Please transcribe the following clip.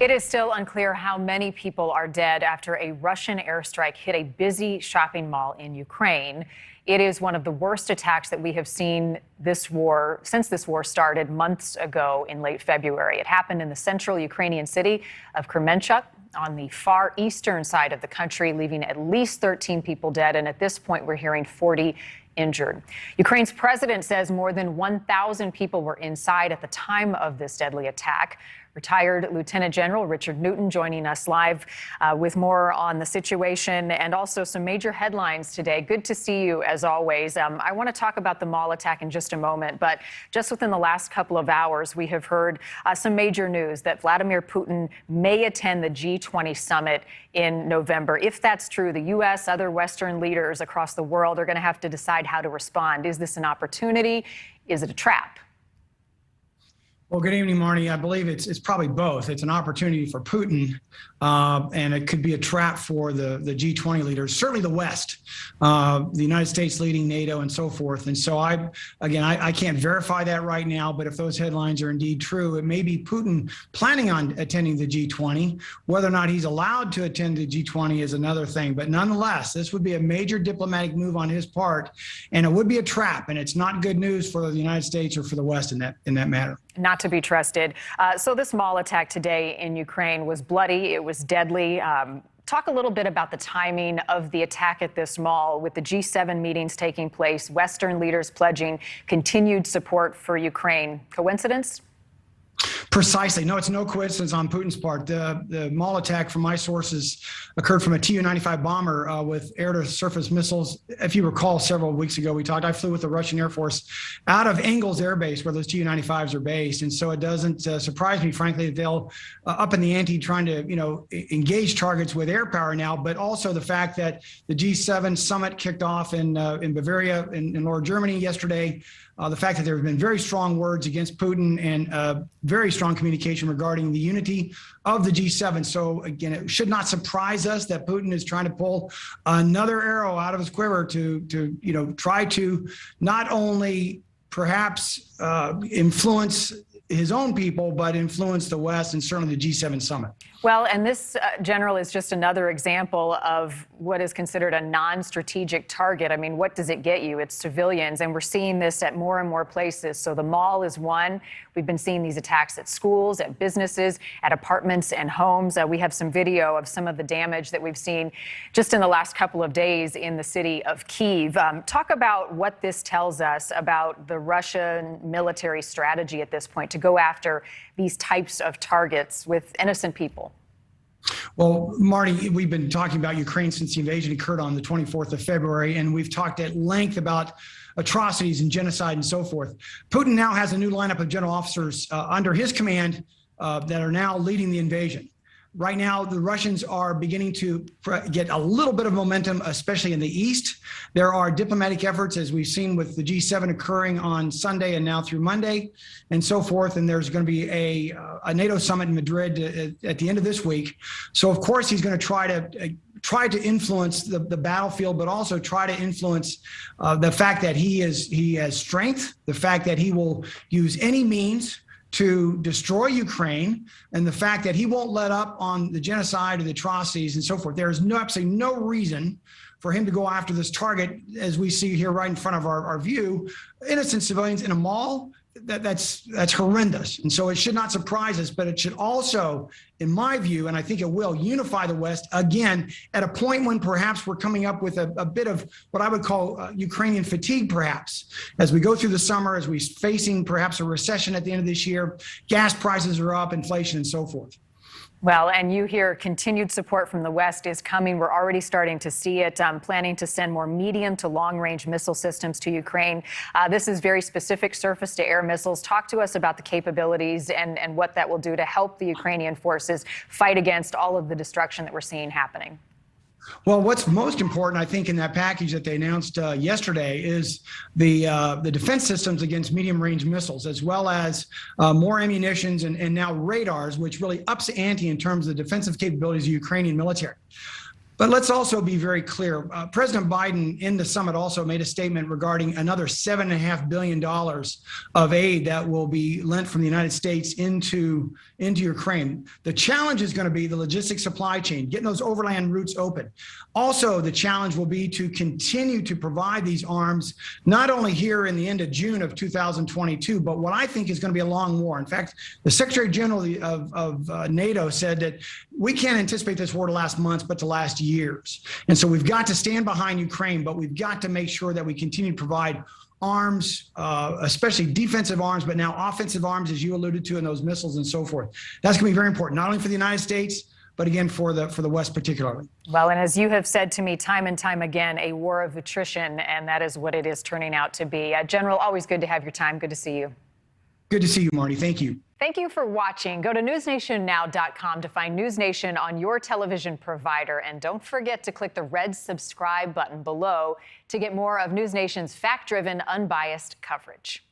It is still unclear how many people are dead after a Russian airstrike hit a busy shopping mall in Ukraine. It is one of the worst attacks that we have seen since this war started months ago in late February. It happened in the central Ukrainian city of Kremenchuk on the far eastern side of the country, leaving at least 13 people dead. And at this point, we're hearing 40 injured. Ukraine's president says more than 1,000 people were inside at the time of this deadly attack. Retired Lieutenant General Richard Newton joining us live with more on the situation and also some major headlines today. Good to see you, as always. I want to talk about the mall attack in just a moment, but just within the last couple of hours, we have heard some major news that Vladimir Putin may attend the G20 summit in November. If that's true, the U.S., other Western leaders across the world are going to have to decide how to respond. Is this an opportunity? Is it a trap? Well, good evening, Marnie. I believe it's probably both. It's an opportunity for Putin, and it could be a trap for the G20 leaders, certainly the West, the United States leading NATO and so forth. And so I can't verify that right now, but if those headlines are indeed true, it may be Putin planning on attending the G20. Whether or not he's allowed to attend the G20 is another thing. But nonetheless, this would be a major diplomatic move on his part, and it would be a trap. And it's not good news for the United States or for the West in that matter. Not to be trusted. So this mall attack today in Ukraine was bloody. It was deadly. Talk a little bit about the timing of the attack at this mall with the G7 meetings taking place, Western leaders pledging continued support for Ukraine. Coincidence? Precisely. No, it's no coincidence on Putin's part. The mall attack, from my sources, occurred from a Tu-95 bomber with air-to-surface missiles. If you recall, several weeks ago, I flew with the Russian Air Force out of Engels Air Base, where those Tu-95s are based. And so it doesn't surprise me, frankly, that they'll up in the ante trying to, engage targets with air power now, but also the fact that the G7 summit kicked off in Bavaria, in Lower Germany yesterday. The fact that there have been very strong words against Putin and very strong communication regarding the unity of the G7. So again, it should not surprise us that Putin is trying to pull another arrow out of his quiver to try to not only perhaps influence his own people, but influence the West and certainly the G7 summit. Well, and this, General, is just another example of what is considered a non-strategic target. I mean, what does it get you? It's civilians, and we're seeing this at more and more places. So the mall is one. We've been seeing these attacks at schools, at businesses, at apartments and homes. We have some video of some of the damage that we've seen just in the last couple of days in the city of Kyiv. Talk about what this tells us about the Russian military strategy at this point to go after these types of targets with innocent people. Well, Marty, we've been talking about Ukraine since the invasion occurred on the 24th of February, and we've talked at length about atrocities and genocide and so forth. Putin now has a new lineup of general officers under his command that are now leading the invasion. Right now, the Russians are beginning to get a little bit of momentum, especially in the east. There are diplomatic efforts, as we've seen with the G7 occurring on Sunday and now through Monday and so forth. And there's going to be a NATO summit in Madrid at the end of this week. So, of course, he's going to try to influence the battlefield, but also try to influence the fact that he has strength, the fact that he will use any means to destroy Ukraine, and the fact that he won't let up on the genocide or the atrocities and so forth. There is absolutely no reason for him to go after this target, as we see here right in front of our view, innocent civilians in a mall. That's horrendous. And so it should not surprise us, but it should also, in my view, and I think it will, unify the West again at a point when perhaps we're coming up with a bit of what I would call Ukrainian fatigue, perhaps, as we go through the summer, as we're facing perhaps a recession at the end of this year. Gas prices are up, inflation and so forth. Well, and you hear continued support from the West is coming. We're already starting to see it, planning to send more medium to long-range missile systems to Ukraine. This is very specific surface-to-air missiles. Talk to us about the capabilities and what that will do to help the Ukrainian forces fight against all of the destruction that we're seeing happening. Well, what's most important, I think, in that package that they announced yesterday is the defense systems against medium-range missiles, as well as more ammunitions and now radars, which really ups the ante in terms of the defensive capabilities of the Ukrainian military. But let's also be very clear. President Biden in the summit also made a statement regarding another $7.5 billion of aid that will be lent from the United States into Ukraine. The challenge is going to be the logistics supply chain, getting those overland routes open. Also, the challenge will be to continue to provide these arms, not only here in the end of June of 2022, but what I think is going to be a long war. In fact, the Secretary General of NATO said that we can't anticipate this war to last months, but to last years. And so we've got to stand behind Ukraine, but we've got to make sure that we continue to provide arms, especially defensive arms, but now offensive arms, as you alluded to, and those missiles and so forth. That's going to be very important, not only for the United States, but again, for the West particularly. Well, and as you have said to me time and time again, a war of attrition, and that is what it is turning out to be. General, always good to have your time. Good to see you. Good to see you, Marty. Thank you. Thank you for watching. Go to newsnationnow.com to find News Nation on your television provider. And don't forget to click the red subscribe button below to get more of News Nation's fact-driven, unbiased coverage.